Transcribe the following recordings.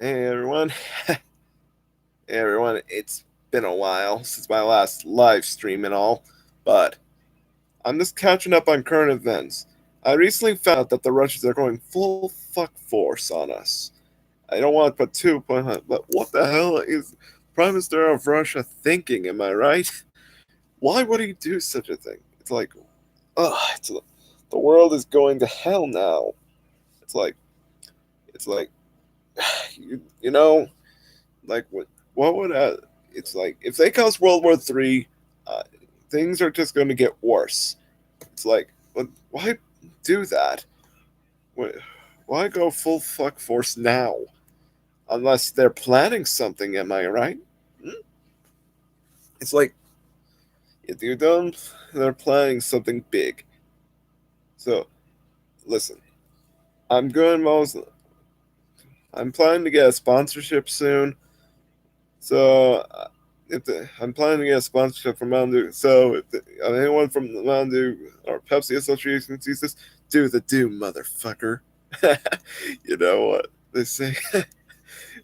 Hey everyone. Hey everyone. It's been a while since my last live stream and all, but I'm just catching up on current events. I recently found out that the Russians are going full fuck force on us. I don't want to put 2 but what the hell is Prime Minister of Russia thinking, am I right? Why would he do such a thing? It's like, ugh, the world is going to hell now. It's like, it's like, you know, like what would it's like if they cause World War III, uh, things are just going to get worse. It's like, but why do that? Why why go full fuck force now? Unless they're planning something, am I right? Hmm? It's like if you don't, they're planning something big. So listen, I'm going most. I'm planning to get a sponsorship soon. So I'm planning to get a sponsorship from Mountain Dew. So anyone from the Mountain Dew or Pepsi Association sees this, do the do, motherfucker. You know what they say.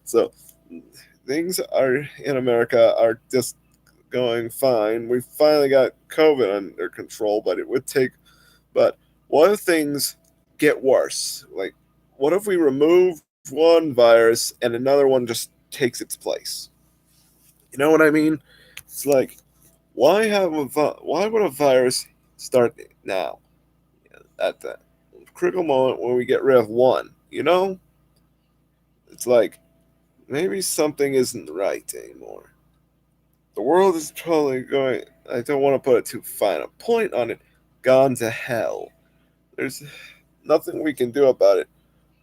So things are in America are just going fine. We finally got COVID under control, but it would take. But what if things get worse? Like, what if we remove one virus and another one just takes its place? You know what I mean? It's like, why would a virus start now at the critical moment when we get rid of one? You know, it's like maybe something isn't right anymore. The world is totally going. I don't want to put a too fine a point on it. Gone to hell. There's nothing we can do about it.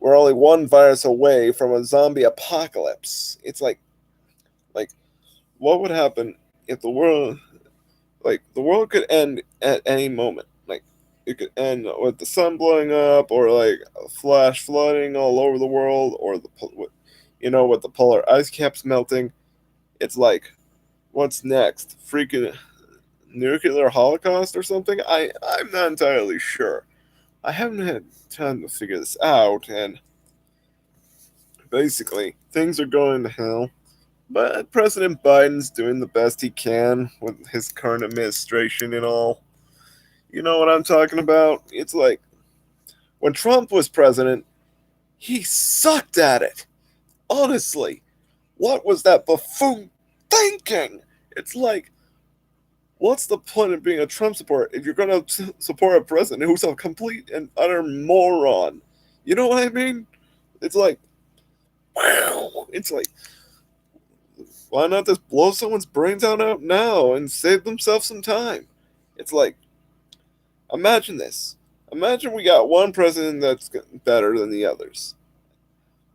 We're only one virus away from a zombie apocalypse. It's like what would happen if the world could end at any moment. Like it could end with the sun blowing up, or like a flash flooding all over the world, or with the polar ice caps melting. It's like, what's next? Freaking nuclear holocaust or something? I'm not entirely sure. I haven't had time to figure this out, and basically things are going to hell. But President Biden's doing the best he can with his current administration and all. You know what I'm talking about? It's like when Trump was president, he sucked at it. Honestly, what was that buffoon thinking? It's like, what's the point of being a Trump supporter if you're going to support a president who's a complete and utter moron? You know what I mean? It's like, wow. It's like, why not just blow someone's brains out now and save themselves some time? It's like, imagine this. Imagine we got one president that's better than the others,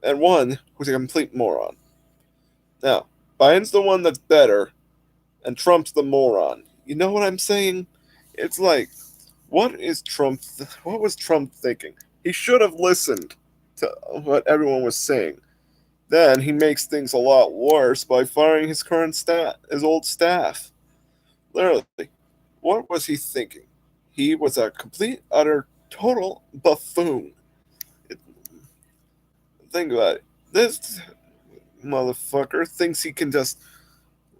and one who's a complete moron. Now, Biden's the one that's better, and Trump's the moron. You know what I'm saying? It's like, what was Trump thinking? He should have listened to what everyone was saying. Then he makes things a lot worse by firing his old staff. Literally, what was he thinking? He was a complete, utter, total buffoon. It, think about it. This motherfucker thinks he can just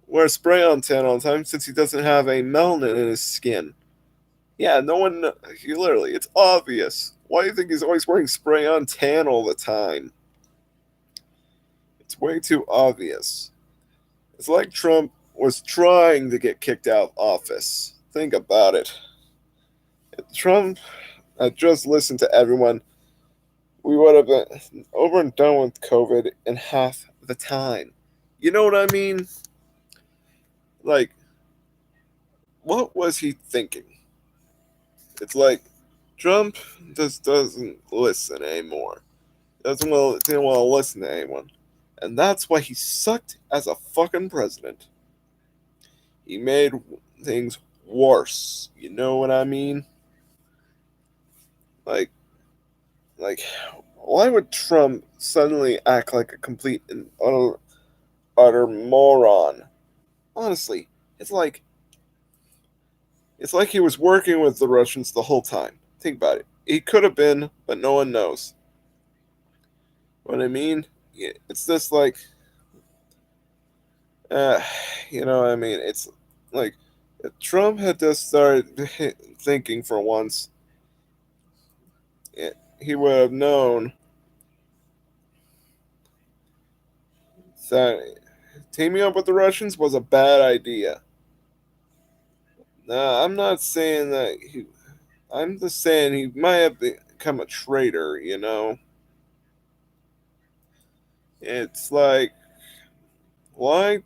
wear spray on tan all the time since he doesn't have a melanin in his skin. Yeah, no one. He literally, it's obvious. Why do you think he's always wearing spray on tan all the time? It's way too obvious. It's like Trump was trying to get kicked out of office. Think about it. If Trump had just listened to everyone, we would have been over and done with COVID in half the time. You know what I mean? Like, what was he thinking? It's like Trump just doesn't listen anymore. Didn't want to listen to anyone, and that's why he sucked as a fucking president. He made things worse. You know what I mean? Like, like, why would Trump suddenly act like a complete and utter moron? Honestly, it's like it's like he was working with the Russians the whole time. Think about it. He could have been, but no one knows. What I mean? it's just like, uh, what I mean? It's like if Trump had just started thinking for once, he would have known that teaming up with the Russians was a bad idea. Nah, I'm not saying that he. I'm just saying he might have become a traitor. It's like why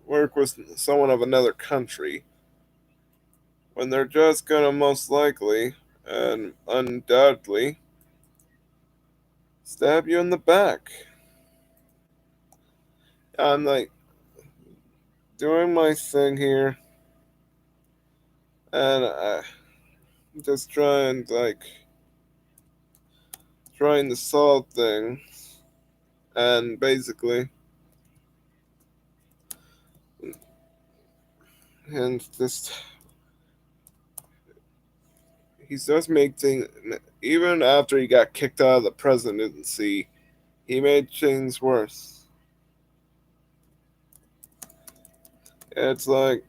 work with someone of another country when they're just gonna most likely and undoubtedly stab you in the back. I'm like doing my thing here, and just trying to solve things, and basically, and just he's just making even after he got kicked out of the presidency, he made things worse. It's like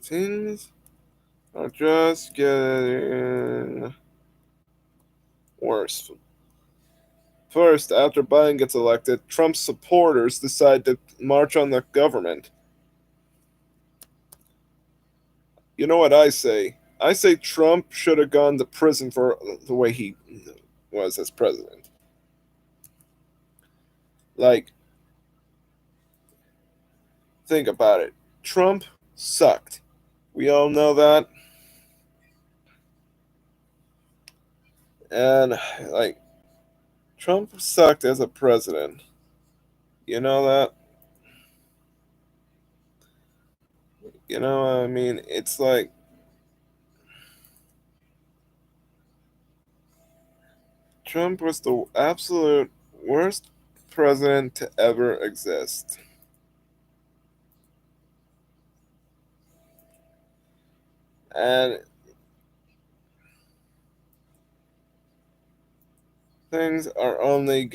things are just getting worse. First, after Biden gets elected, Trump's supporters decide to march on the government. You know what I say? I say Trump should have gone to prison for the way he was as president. Like, think about it. Trump sucked. We all know that. And, like, Trump sucked as a president. You know that? You know what I mean? It's like Trump was the absolute worst president to ever exist. And things are only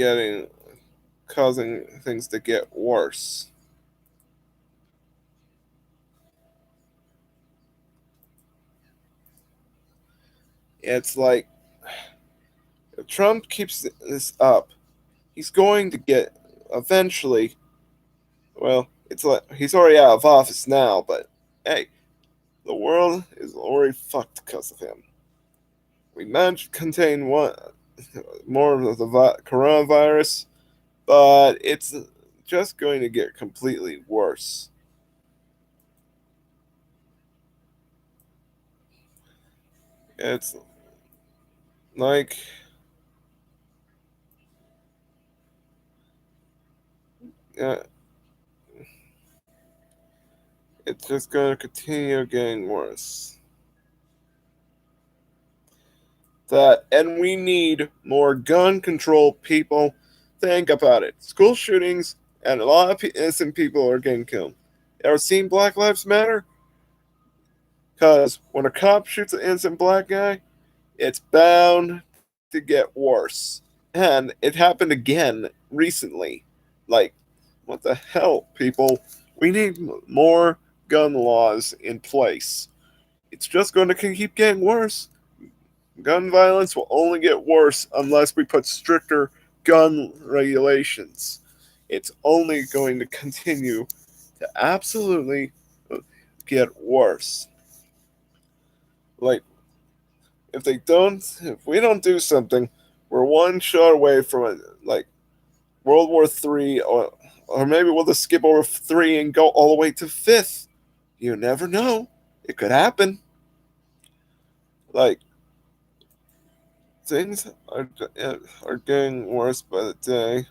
causing things to get worse. It's like if Trump keeps this up, he's going to get eventually. Well, it's like he's already out of office now, but hey, the world is already fucked because of him. We managed to contain one more of the coronavirus, but it's just going to get completely worse. It's like uh, it's just going to continue getting worse. And we need more gun control people. Think about it. School shootings and a lot of innocent people are getting killed. Ever seen Black Lives Matter? Because when a cop shoots an innocent black guy, it's bound to get worse. And it happened again recently. Like, what the hell, people? We need more gun laws in place. It's just going to keep getting worse. Gun violence will only get worse unless we put stricter gun regulations. It's only going to continue to absolutely get worse. Like, if we don't do something, we're one shot away from like World War III, or maybe we'll just skip over three and go all the way to fifth. You never know; it could happen. Like things are getting worse by the day.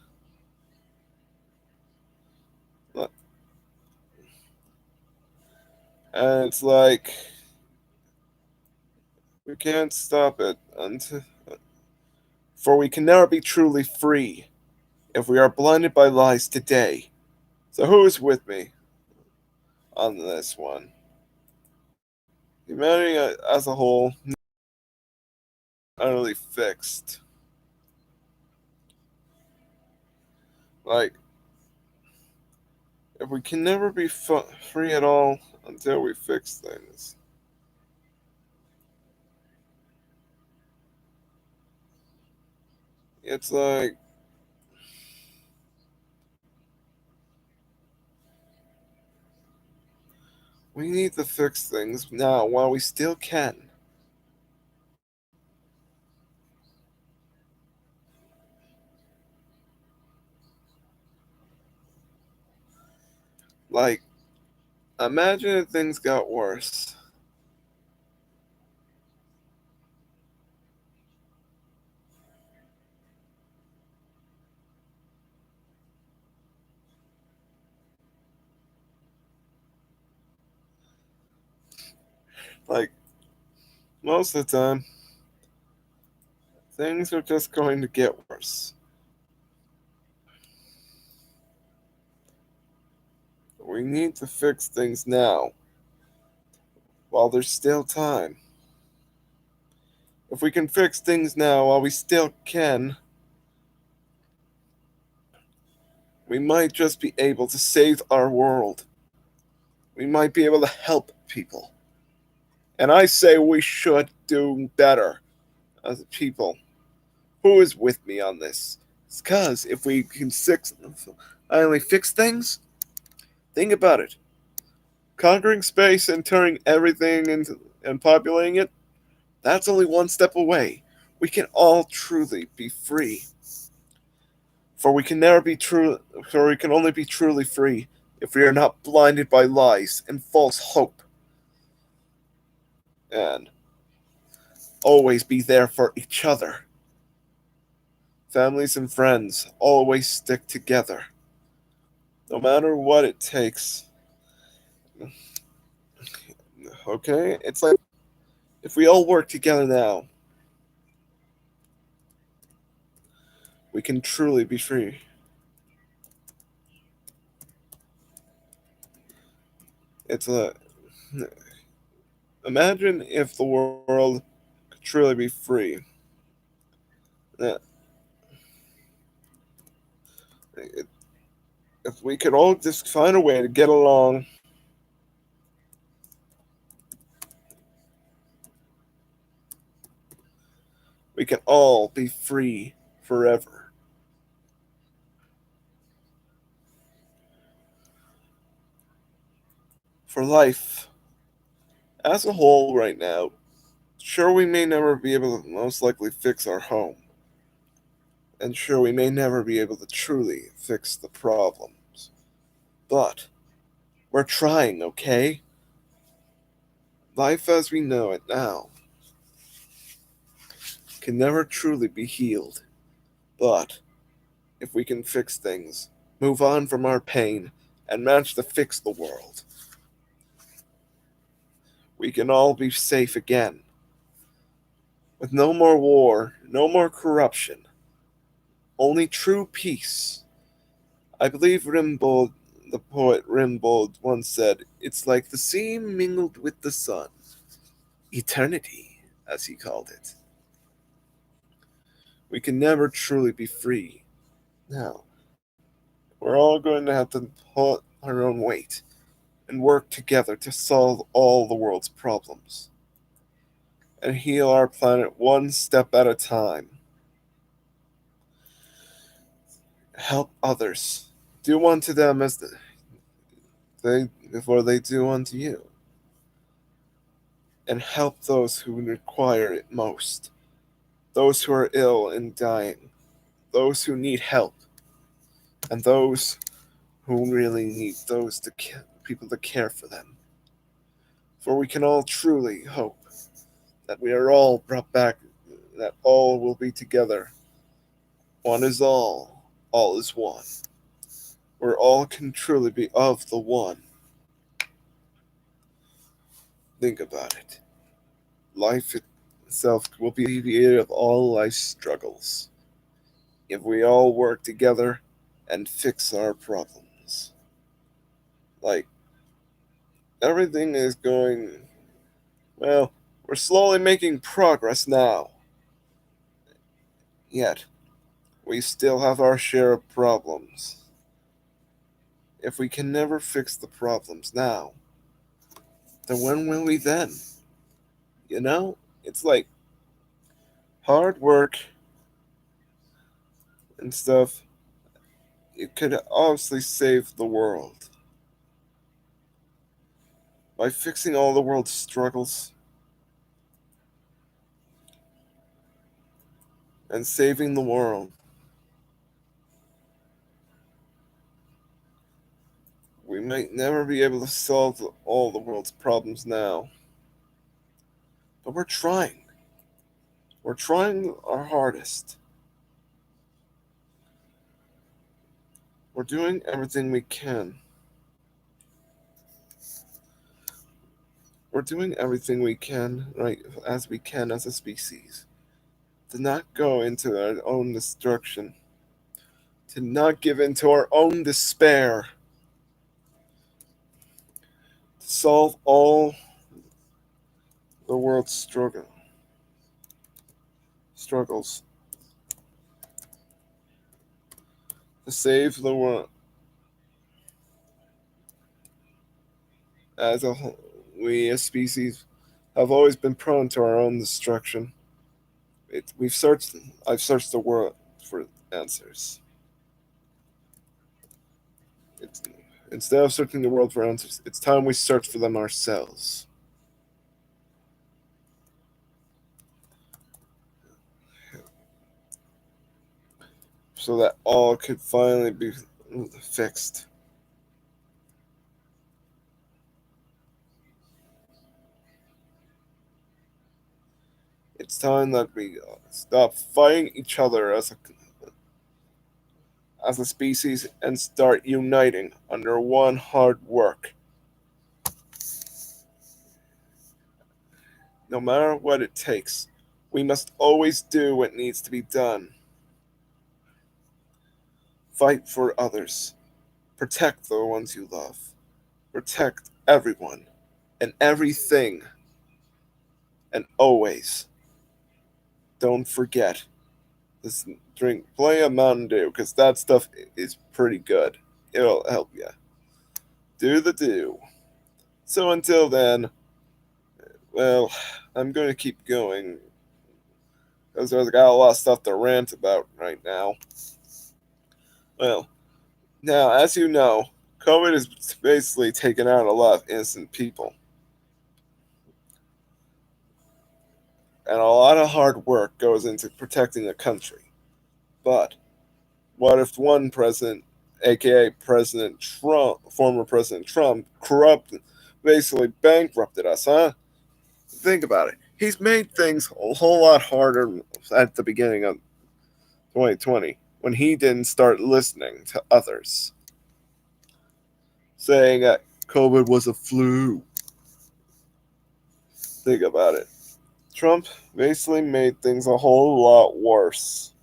And it's like we can't stop it until for we can never be truly free if we are blinded by lies today. So who is with me on this one? Humanity as a whole utterly fixed. Like, if we can never be free at all until we fix things. It's like we need to fix things now while we still can. Like, imagine if things got worse. Like, most of the time, things are just going to get worse. We need to fix things now while there's still time. If we can fix things now while we still can, we might just be able to save our world. We might be able to help people. And I say we should do better as a people. Who is with me on this? It's because if we can only fix things, think about it. Conquering space and turning everything into and populating it, that's only one step away. We can all truly be free. For we can never be true for we can only be truly free if we are not blinded by lies and false hope. And always be there for each other. Families and friends always stick together. No matter what it takes. Okay? It's like if we all work together now, we can truly be free. It's a imagine if the world could truly be free. Yeah, if we could all just find a way to get along, we can all be free forever. For life as a whole, right now, sure, we may never be able to most likely fix our home, and sure, we may never be able to truly fix the problems. But we're trying, okay? Life as we know it now can never truly be healed. But if we can fix things, move on from our pain, and manage to fix the world, we can all be safe again. With no more war, no more corruption, only true peace. I believe Rimbaud, the poet Rimbaud, once said, "It's like the sea mingled with the sun." Eternity, as he called it. We can never truly be free. Now, we're all going to have to pull our own weight and work together to solve all the world's problems and heal our planet one step at a time. Help others. Do unto them as they before they do unto you. And help those who require it most. Those who are ill and dying. Those who need help. And those who really need people to care for them. For we can all truly hope that we are all brought back, that all will be together. One is all is one. Where all can truly be of the one. Think about it. Life itself will be alleviated of all life's struggles if we all work together and fix our problems. Like, everything is going, well, we're slowly making progress now. Yet, we still have our share of problems. If we can never fix the problems now, then when will we then? You know? It's like hard work and stuff. It could obviously save the world. By fixing all the world's struggles and saving the world, we might never be able to solve all the world's problems now. But we're trying. We're trying our hardest. We're doing everything we can. We're doing everything we can, right, as we can as a species, to not go into our own destruction, to not give in to our own despair, to solve all the world's struggles, to save the world as a whole. We as species have always been prone to our own destruction. We've searched. I've searched the world for answers. It's, instead of searching the world for answers, it's time we search for them ourselves. So that all could finally be fixed. It's time that we stop fighting each other as a species and start uniting under one hard work. No matter what it takes, we must always do what needs to be done. Fight for others. Protect the ones you love. Protect everyone and everything. And always, don't forget this drink. Play a Mountain Dew because that stuff is pretty good. It'll help you. Do the do. So until then, well, I'm going to keep going because I've got a lot of stuff to rant about right now. Well, now, as you know, COVID has basically taken out a lot of innocent people. And a lot of hard work goes into protecting the country. But what if one president, aka President Trump, former President Trump, basically bankrupted us, huh? Think about it. He's made things a whole lot harder at the beginning of 2020 when he didn't start listening to others, saying that COVID was a flu. Think about it. Trump basically made things a whole lot worse.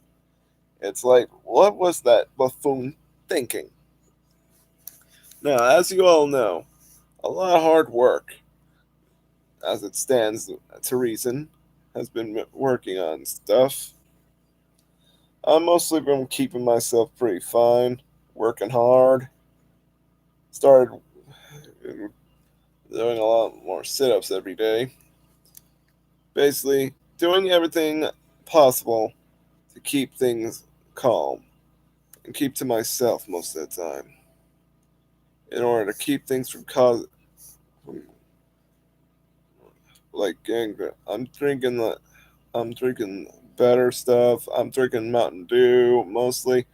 It's like, what was that buffoon thinking? Now, as you all know, a lot of hard work, as it stands to reason, has been working on stuff. I've mostly been keeping myself pretty fine, working hard. Started doing a lot more sit ups every day. Basically, doing everything possible to keep things calm and keep to myself most of the time in order to keep things from like gangrene. I'm drinking better stuff. I'm drinking Mountain Dew mostly,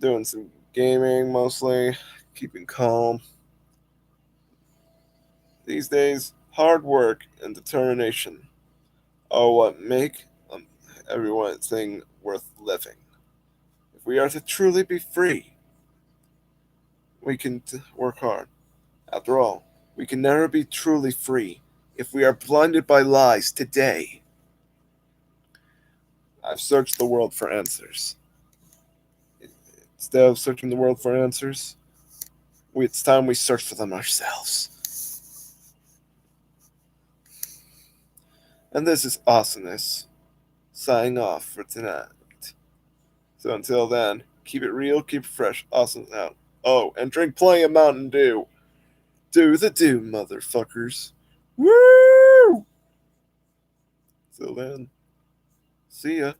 doing some gaming mostly, keeping calm. These days, hard work and determination are what make everything worth living. If we are to truly be free, we can work hard. After all, we can never be truly free if we are blinded by lies today. I've searched the world for answers. Instead of searching the world for answers, it's time we search for them ourselves. And this is Awesomeness, signing off for tonight. So until then, keep it real, keep it fresh. Awesome out. Oh, and drink plenty of Mountain Dew. Do the do, motherfuckers. Woo! Till then, see ya.